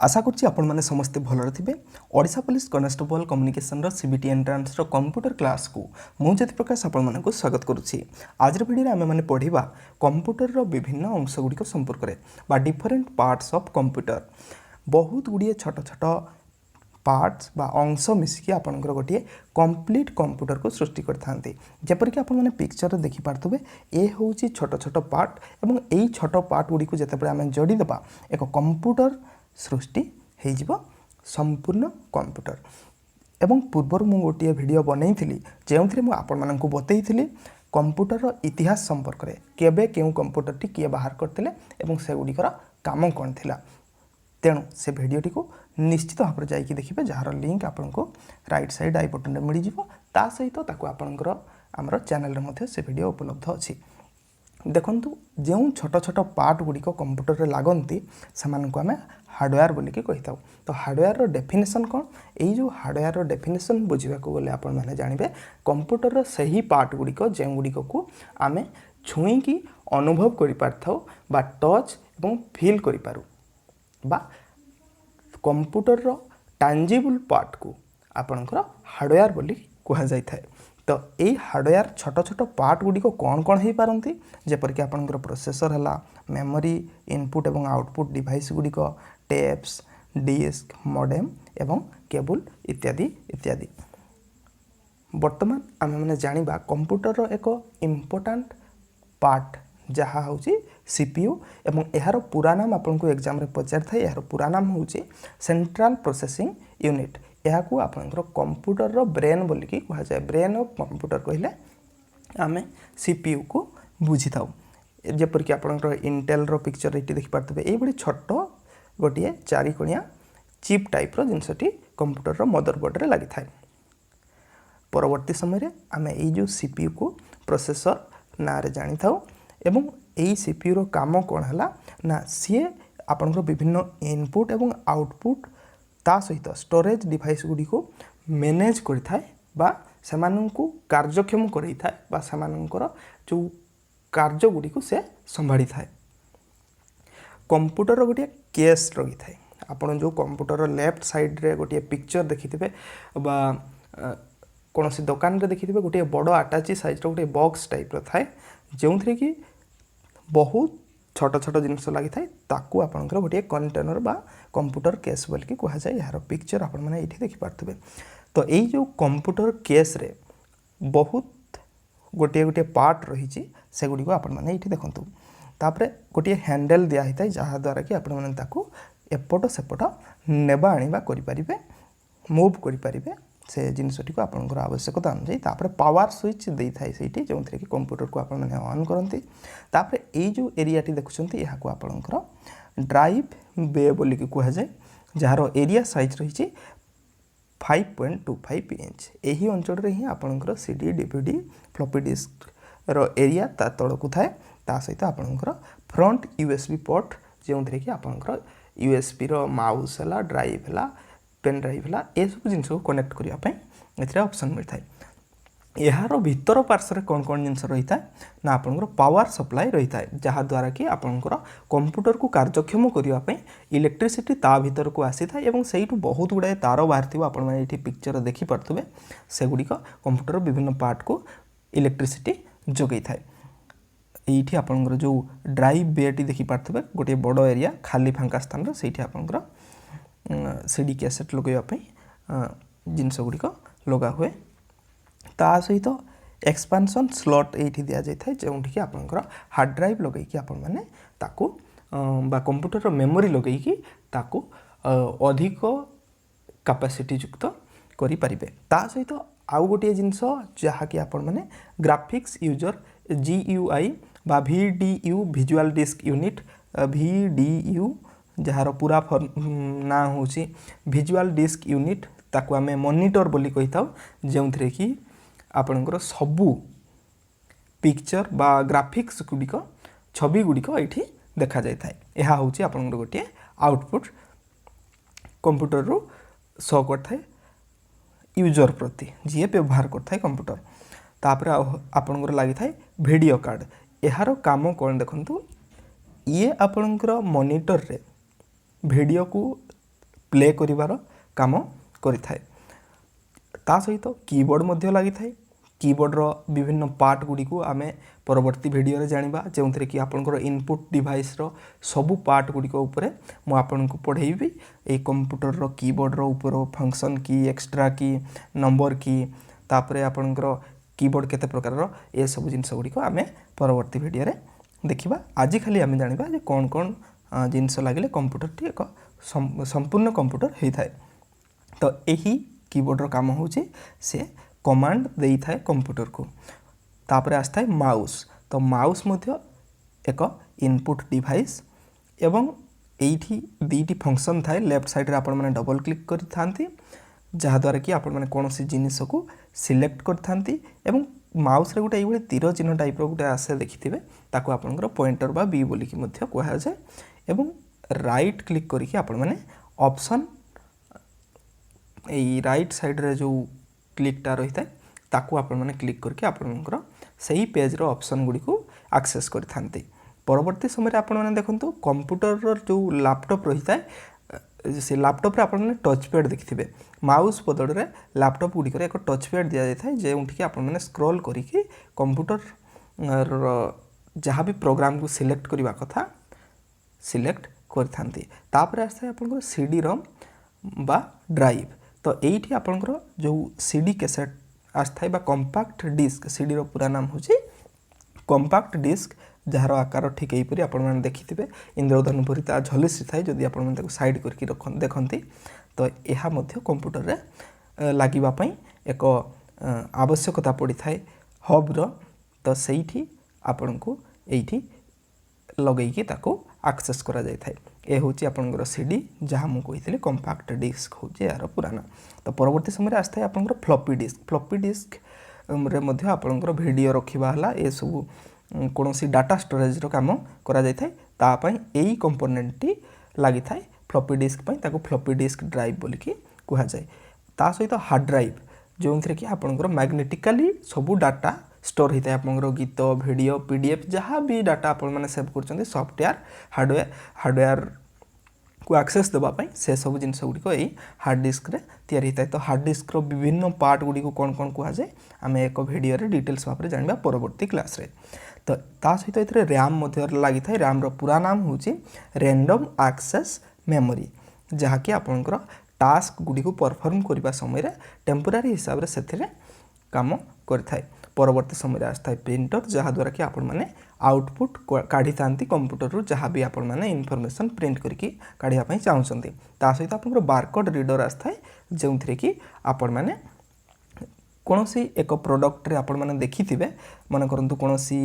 आशा करुच्ची आपण मैंने समस्ते भलरे थे। Odisha police constable communication CBT entrance computer class को मु ज्योतिप्रकाश आपण मानक स्वागत करुच्ची। आज वीडियो आम मैंने पढ़ा कंप्यूटर विभिन्न अंशगुड़िक संपर्क में बा डिफरेंट पार्ट्स ऑफ कंप्यूटर। बहुत गुड़िए छोट छोट पार्ट्स बा अंश मिसिकी आपंकर गोटे कंप्लीट कंप्यूटर को सृष्टि करते। जपरिक आप पिक्चर देखिपे ये हूँ छोट छोट पार्ट और यही छोट पार्ट गुड़ी को जिते आम जोड़ीदेवा एक कंप्यूटर सृष्टि हो संपूर्ण कंप्यूटर। एवं पूर्वर मु गोटे वीडियो बनई जो थी मुझे बतई कंप्यूटर इतिहास संपर्क में केबे केउ कंप्यूटर टी किए बाहर करते से गुड़िकर काम कौन थिला। तेणु से भिडटी को निश्चित भाव में जाकि देखिए जार लिंक आपको राइट साइड आई बटन में मिल ता सहित आपणकर आमर चैनल में से वीडियो उपलब्ध अच्छी। देखंतु जो छोट छोट पार्ट गुड़िक कंप्यूटर रे लागंती से आम हार्डवेयर बोलिकी कही था। तो हार्डवेयर रो डेफिनेशन कौन, यही जो हार्डवेयर रो डेफिनेशन बुझा गले आपण मैंने जानवे कंप्यूटर रो सही पार्ट गुड़िक जो गुड़िक को आम छुईकी अनुभव कर बा टच एवं फील करूँ बा कंप्यूटर रो टांजिबल पार्ट को आपणकर हार्डवेयर बोली कह जाय थाए। तो यही हार्डवेयर छोट छोट पार्ट गुड़िक कौन कौन हो पारती जेपरिक आपणकर प्रोसेसर है, मेमोरी, इनपुट एवं आउटपुट डिवाइस गुड़िक, टेप्स, डिस्क, मॉडेम एवं केबल इत्यादि इत्यादि। वर्तमान आम मैंने जानिबा कंप्यूटर रो एक इम्पोर्टेंट पार्ट जहाँ हूँ सीपीयू एवं यार पूरा नाम आपको एग्जाम रे पचार था। यार पूरा नाम हूँ सेंट्रल प्रोसेसिंग यूनिट। यह को आपंकर कंप्यूटर रो ब्रेन बोलिकी कह जाए। ब्रेन ऑफ कंप्यूटर कहले आम सीपीयू को बुझी था। जेपरिक आपंकर इंटेल रो पिक्चर ये देखिपे ये छोट गोटे चारिकोणिया चिप टाइप रो जिनसटी कंप्यूटर रो मदरबोर्ड रे लगी थाए। परवर्ती समय आम ये जो सीपीयू को प्रोसेसर ना रे जानी था एवं यही सीपीयू रो काम कौन है ना सी आपंकर विभिन्न इनपुट एवं आउटपुट ता सहित स्टोरेज डिवाइस गुड़ी को मैनेज करिथाए बा सेमानंकु कार्यक्षम करिथाए बा सेमानंकर जो कार्य गुड़ी को से संभाड़ी थाए। कंप्यूटर गोटे केस रही थाए। आपन जो कंप्यूटर लेफ्ट साइड रे गोटे पिक्चर देखिथिबे बा कौन सी दुकान रे देखिथिबे गोटे बड़ आटाची साइज रो गोटे बॉक्स टाइप रो थाए जो थी कि बहुत छोट छोट जिनस लगी थाए ताकू आपनकर गोटे कंटेनर बा कंप्यूटर केस बोलिकी कह जाए। यार पिक्चर आपण मैंने ये देखिपे। तो यही जो कंप्यूटर केस रे बहुत गोटे गोटे पार्ट रही से गुड़ी को आपण मैंने ये देखु। तापरे गोटे हैंडल दिया होता है जहाँ द्वारा कि आपण मैंने ताकू एपट सेपट नेबा आनिबा करिपारिबे, मूव करिपारिबे से जिनसटी को आपंकर आवश्यकता अनुसार। तापर पावर स्विच दे थाए से जो थी कि कंप्यूटर को आपण मैंने ऑन करती। तापर ये जो एरियाटी देखुंत यहाँ को आपंकर ड्राइव बे बोलिकी कह जाए जार एरिया साइज रही 5.25 इंच। यही अंचल रे ही आपंकर सीडी डीवीडी फ्लॉपी डिस्क रो एरिया ता तलकू थाए। ता सहित आपंकर फ्रंट यूएसबी पोर्ट जो थी कि आपंकर यूएसबी रो माउस है, ड्राइव है, पेन ड्राइव है, ये सब जिन को कनेक्ट करने ऑप्शन मिलता है। यार भीतर पार्श्व कौन कौन जिन रही है ना आपंकर पावर सप्लाई रही है जहाँ द्वारा कि आपंकर कंप्यूटर को कार्यक्षम करने इलेक्ट्रिसिटी ता भीतर को आसी था एवं से बहुत गुड़ाए तार बाहर थी। आपण मैंने ये पिक्चर देखिपे से गुड़िक कंप्यूटर विभिन्न पार्ट को इलेक्ट्रिसिटी जोगई थाए। ये आपंकर जो ड्राइव बेटी देखिपे गोटे बड़ एरिया खाली फांका स्थान से आपंकर सीडी कैसेट लगेवाई जिनस गुड़िक लगा हुए। ता सहित एक्सपांशन स्लॉट ये दि जाए जो कि आपंकर हार्ड ड्राइव लगे आपण मैंने ताकू बा कंप्यूटर मेमोरी लगे ताकू अधिक कैपेसिटी युक्त करि परिबे। ता सहित आउ गोटे जिनस जहाँ कि आपण मैंने ग्राफिक्स यूजर GUI बा VDU visual disc unit VDU जार पूरा ना हूँ विजुअल डिस्क यूनिट ताकू आमे मॉनिटर बोली कही था जो थी कि आपणकर सबू पिक्चर बा ग्राफिक्स गुड़िक छवि गुड़िक ये देखा जाए था। यह हूँ आपंकर गोटे आउटपुट कंप्यूटर रू शो करता है यूजर प्रति जी व्यवहार करता है कंप्यूटर। तापर आपंकर लगी था वीडियो कार्ड। यार काम कौन देखु ये आपणकर मॉनिटर रे वीडियो को ପ୍ଲେ କରିବାର काम କରିଥାଏ। ता सहित कीबोर्ड मध्य लगी थाए। कीबोर्ड रो विभिन्न पार्ट गुडी को आमे परवर्ती वीडियो रे जानिबा जेउथरे कि आपनकर इनपुट डिवाइस रो सबु पार्ट गुडी को ऊपर मु आपनको पढेइबी। ए कंप्यूटर रो कीबोर्ड रो ऊपर फंक्शन की, एक्स्ट्रा की, नंबर की, तापरे आपनकर कीबोर्ड केते प्रकार रो ए सब जिंस गुडी को आमे परवर्ती वीडियो रे देखिबा। आज खाली आमे जानिबा जे कोन कोन जिंस लागले कंप्यूटर टी एक संपूर्ण कंप्यूटर हेइ थाए। तो एही कीबोर्ड रो काम होची से कमांड देई थाए कंप्यूटर को। तापरे आस्थाय माउस। तो माउस मध्य एक इनपुट डिवाइस एवं एठी दीटी फंक्शन थाए। लेफ्ट साइड रे आपण माने डबल क्लिक करि थांती जहा द्वारा कि आपण माने कोनोसी जिनिस को सिलेक्ट कर थांती एवं माउस रे गुटे एबे तीर चिन्ह टाइप रो गुटे आसे देखिथिबे ताको आपनकर पॉइंटर बा बी बोली कि मध्य कहया जाय। एवं राइट क्लिक करि कि आपण माने ऑप्शन ए राइट साइड रे जो क्लिकटा रही थाए ताकू आपण माने क्लिक करके आपनकर सही पेज रो ऑप्शन गुडी को एक्सेस कर थांती। परवर्ती समय रे आपण माने देखंतु कंप्यूटर रो जो लैपटॉप रही थाए से लैपटॉप रे आपण माने टच पैड देखिथिबे। माउस बदल रे लैपटॉप गुडी करे एक टच पैड दिया जाय थाए जे उठी कि आपण माने स्क्रॉल करी कि कंप्यूटर रो जहां भी प्रोग्राम को सिलेक्ट करबा कथा सिलेक्ट कर थांती। तापर आसे आपनकर सीडी रोम बा ड्राइव। तो एठी आपनकर जो सीडी कैसेट आस्थाय बा कॉम्पैक्ट डिस्क सीडी रो पूरा नाम होची कॉम्पैक्ट डिस्क जहार आकार ठीक एपरि आपण माने देखिथिबे इंद्रधनु परि ता झलिसी थाए। जदि आपण माने ताको साइड करके देखंती तो एहा मध्य कंप्यूटर रे लागिबा पई एक आवश्यकता पड़ी थाए हब रो। तो सेठी आपण को एठी लगै कि ताको एक्सेस करा जाय थाए। ए होची आपनकर सीडी जहां मु कहितले कॉम्पैक्ट डिस्क होची यार पुराना। तो परवर्ती समय रे आस्था आपनकर फ्लॉपी डिस्क रे मध्ये आपनकर वीडियो रखिबा हला ए सब कोनोसी डाटा स्टोरेज रो काम करा जाय थाए। ता पई एई कंपोनेंट टी लागि थाए फ्लॉपी डिस्क पई ताको फ्लॉपी डिस्क ड्राइव बोली कि कहया जाय। ता सहित हार्ड ड्राइव जोंथरे कि आपनकर मैग्नेटिकली सब डाटा स्टोर होता है। आपनकर गीत वीडियो पीडीएफ जहाँ भी डाटा आपण माने सेव करछन्ते सॉफ्टवेयर हार्डवेयर को एक्सेस देबा पई से सब जिंस गुडी को एई हार्ड डिस्क रे तयारी होता है। तो हार्ड डिस्क रो विभिन्न पार्ट गुडी को कोन कोन कहया जाय आमे एक वीडियो रे डिटेल्स भाबरे जानबा परवर्ती क्लास रे। तो ता सहित एथरे रैम मध्य लागि थाए। रैम रो पूरा नाम होची रैंडम एक्सेस मेमोरी जहा कि आपनकर टास्क गुडी को परफॉर्म करबा समय रे टेम्पररी हिसाब रे सेथिरे काम करथाय। परवर्ती समय आस्थाय प्रिंटर जहा द्वारा कि आपण माने आउटपुट काढी थांती कंप्यूटर रु जहा भी आपण माने इन्फॉर्मेशन प्रिंट करके काढिया पई चाहउछन्ती। ता सहित आपनकर बारकोड रीडर आस्थाय जेउथरे कि आपण माने कोनोसी एक प्रोडक्ट रे आपण माने देखिथिबे माने करंतु कोनोसी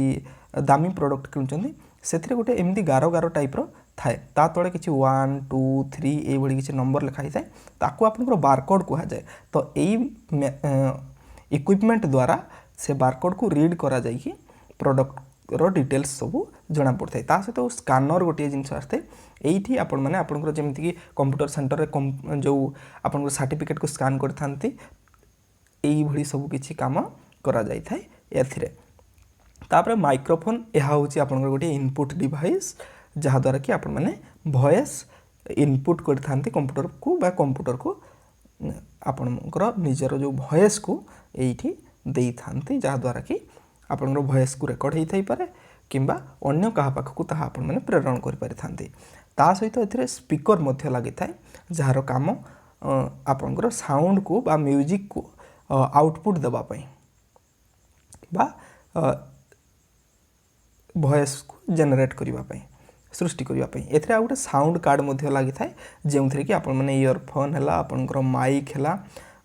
दामी प्रोडक्ट किनुचन्ती सेथिरे गोटे एमदी गारो गारो टाइप रो थाए। ता तळे किछि 1 2 3 ए बडी किछि नंबर लिखा हिताय ताकू आपनकर बारकोड कहया जाय। तो एई इक्विपमेंट द्वारा से बारकोड को रीड करा जाय कि प्रोडक्ट रो डिटेल्स सब जना पड़थाय। ता से तो स्कैनर गोटे जिंस आस्ते एठी आपण माने आपनकर जेमति कि कंप्यूटर सेंटर रे जो आपनकर सर्टिफिकेट को स्कैन कर थांती एई भली सब किछि काम करा जाय थाय एथिरे। तापर माइक्रोफोन एहा होची आपनकर गोटे इनपुट डिवाइस जहा द्वारा कि आपण माने वॉइस इनपुट कर थांती कंप्यूटर को बा कंप्यूटर को आपनकर निजर जो वॉइस को एठी देई थांती जहा द्वारा कि आपनकर वॉइस को रेकॉर्ड हेई थाई पारे किंबा अन्य कहा पाख को ताहा आपण माने प्रेरण कर पारि थांती। ता सहित एथिरे स्पीकर मध्य लागि थाए जहार काम आपनकर साउंड को बा म्यूजिक को आउटपुट देबा पई बा वॉइस को जनरेट करिबा पई सृष्टि करिबा पई। एथिरे आ गोटे साउंड कार्ड मध्य लागि थाए जेउथरे कि आपण माने इयरफोन हला आपनकर माइक हला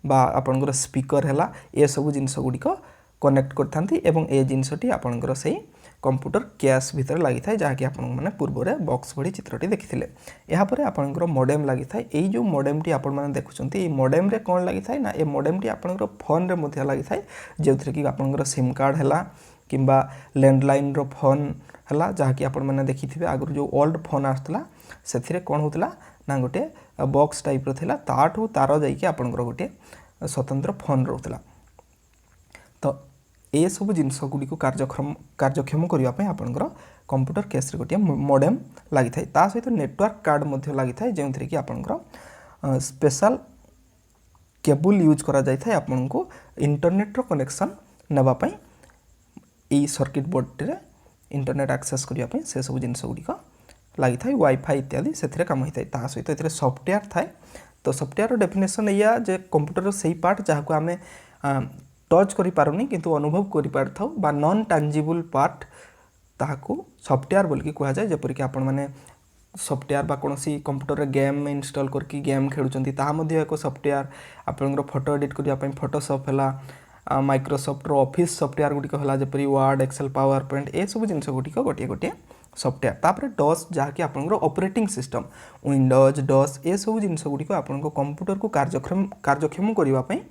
बा आपनकर स्पीकर हला ए सब जिंस गुडी को कनेक्ट कर थांती एवं ए जिंसटी आपनकर सही कंप्यूटर केस भीतर लागि थाए जहा कि आपण माने पूर्व रे बॉक्स भडी चित्रटी देखिथिले। एहा परे आपनकर मॉडेम लागि थाए। एई जो मॉडेम टी आपण माने देखुचंती ए मॉडेम रे कोन लागि थाए ना ए मॉडेम टी आपनकर फोन रे मध्य लागि थाए जेउथरे कि आपनकर सिम कार्ड हला किंबा लैंडलाइन रो फोन हला जहा कि आपण माने देखिथिबे आगु जो ओल्ड फोन आस्तला सेथिरे कोन होतला ना गोटे बॉक्स टाइप रो थिला ताठू तार जाई कि आपनकर गोटे स्वतंत्र फोन रहउतला। तो ए सब जिंस गुडी को कार्यक्षम करिया पय आपनकर कंप्यूटर केस रे गोटे मॉडेम लागि थाए। ता सहित नेटवर्क कार्ड मध्य लागि थाए जेउथरे कि आपनकर स्पेशल केबल यूज करा जाय थाय आपनको इंटरनेट रो कनेक्शन नेबा पई एई सर्किट बोर्ड रे इंटरनेट एक्सेस करिया पई से सब जिंस गुडी लगी था वाईफाई इत्यादि से काम होता है ता सहित ये सॉफ्टवेयर थाए तो सॉफ्टवेयर डेफिनेशन या जे कंप्यूटर से पार्ट जहाँ को आम टच करि पारुनी किंतु अनुभव करि पारथाउ बा नॉन टांजिबल पार्ट ताहाको सॉफ्टवेयर बोल के कहा जाए जेपर कि आपण माने सॉफ्टवेयर बा कोनोसी कंप्यूटर रे गेम इंस्टॉल करके गेम खेलुचंती ताहा मध्ये एको सॉफ्टवेयर आपनकर फोटो एडिट करिया पई फोटोशॉप हला माइक्रोसॉफ्ट रो ऑफिस सॉफ्टवेयर गुडी हला जेपरि वर्ड एक्सेल पावर पॉइंट ए सब जिंस गुडी गोटे गोटे सॉफ्टवेयर तापर डॉस जहाँकि आपनकर ऑपरेटिंग सिस्टम विंडोज डॉस ए सब जिंस गुडी आपनकर कंप्यूटर को कार्यक्षम करबा पई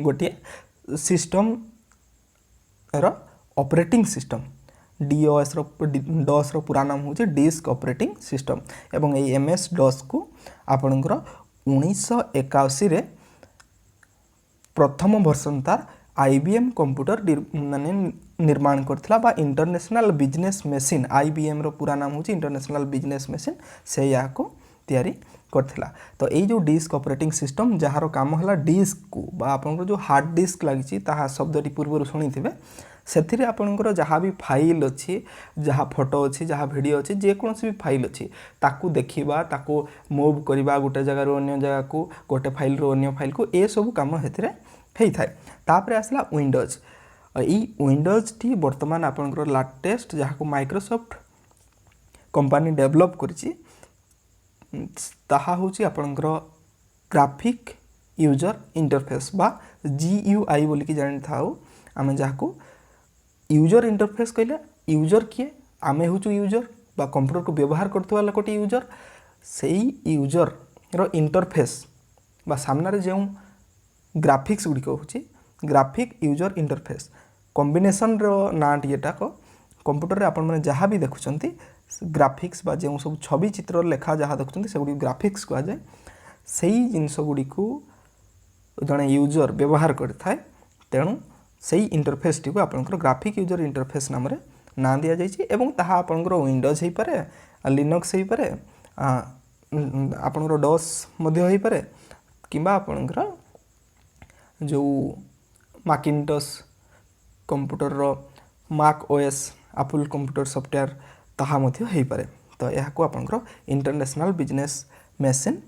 गोटे सिस्टम रो ऑपरेटिंग सिस्टम डीओएस रो डॉस रो पूरा नाम होचे डिस्क ऑपरेटिंग सिस्टम एवं ए एमएस डॉस को आपनकर 1981 रे प्रथम वर्षन तार आईबीएम कंप्यूटर माने निर्माण करथिला बा इंटरनेशनल बिजनेस मशीन आईबीएम रो पूरा नाम होची इंटरनेशनल बिजनेस मशीन से या को तैयारी करथिला तो एई जो डिस्क ऑपरेटिंग सिस्टम जहारो काम हला डिस्क को बा आपन जो हार्ड डिस्क लागिची ताहा शब्दटी पूर्व सुनिथिबे सेथिरे आपनकर जहाँ भी फाइल अच्छी जहाँ फोटो अच्छी जहाँ वीडियो अच्छी जेकोसी भी फाइल अच्छी ताकू देखिबा ताकू मूव करबा गोटे जगह अन्य जगह को गोटे फाइल रो अन्य फाइल को ए सब काम हेथिरे हेई थाए तापरे आसला विंडोज ई विंडोज टी वर्तमान आपनकर लेटेस्ट जहाँ को माइक्रोसॉफ्ट कंपनी डेवलप करची ताहा होची आपनकर ग्राफिक यूजर इंटरफेस बा जीयूआई बोली कि जानि थाउ आमे जहाँ को यूजर इंटरफेस कहले यूजर किए आमे होचु यूजर बा कंप्यूटर को व्यवहार करथवा लोकटी यूजर सेही यूजर रो इंटरफेस बा सामना रे जेउ ग्राफिक्स गुडी को होची ग्राफिक यूजर इंटरफेस कॉम्बिनेशन रो नाटी एटा को कंप्यूटर रे आपण माने जहाँ भी देखुचंती ग्राफिक्स बा जेउ सब छवि चित्र लेखा जहाँ देखुचंती से गुडी ग्राफिक्स को जाय सेही जिंस गुडी को जने यूजर व्यवहार करथाय तेणु सेही इंटरफेस टी को आपनकर ग्राफिक यूजर इंटरफेस नाम रे ना दिया जायछि एवं ताहा आपनकर विंडोज हे पारे लिनक्स हे पारे आपनकर डॉस मध्ये हे पारे किबा आपनकर जो मैकिन्टोश कंप्यूटर रो Mac OS Apple computer software ताहा मध्ये हे पारे तो यह को आपनकर इंटरनेशनल बिजनेस मशीन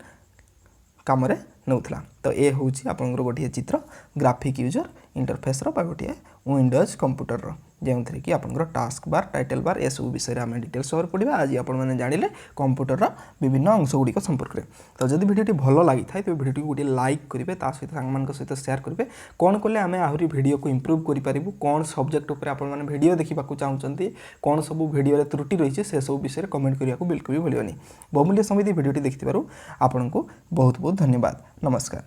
काम रे नउथला तो ए होची आपनकर गोटे चित्र ग्राफिक यूजर इंटरफेस रो गोटे विंडोज कंप्यूटर रो जेउथरे कि आपनकर टास्क बार टाइटल बार ए सब विषय रे हम डिटेल्स ओवर पढिबा आज आपण माने जानिले कंप्यूटर रो विभिन्न अंश गुडी को संपर्क रे तो जदि वीडियोटी भलो लागि थाय तो वीडियोटी गोटे लाइक करिवे ता सहित संग मान सहित शेयर करिवे कोन कोले हमें आहुरी वीडियो को इंप्रूव करि परिबु कोन सब्जेक्ट ऊपर आपण माने वीडियो देखिबा को चाहउचंती कोन सब वीडियो रे त्रुटि रहिछि से सब विषय रे कमेंट करिया को बिल्कुल भी भूलियोनी बहुमूल्य समय दी वीडियोटी देखिथिबारु आपनको बहुत बहुत धन्यवाद नमस्कार।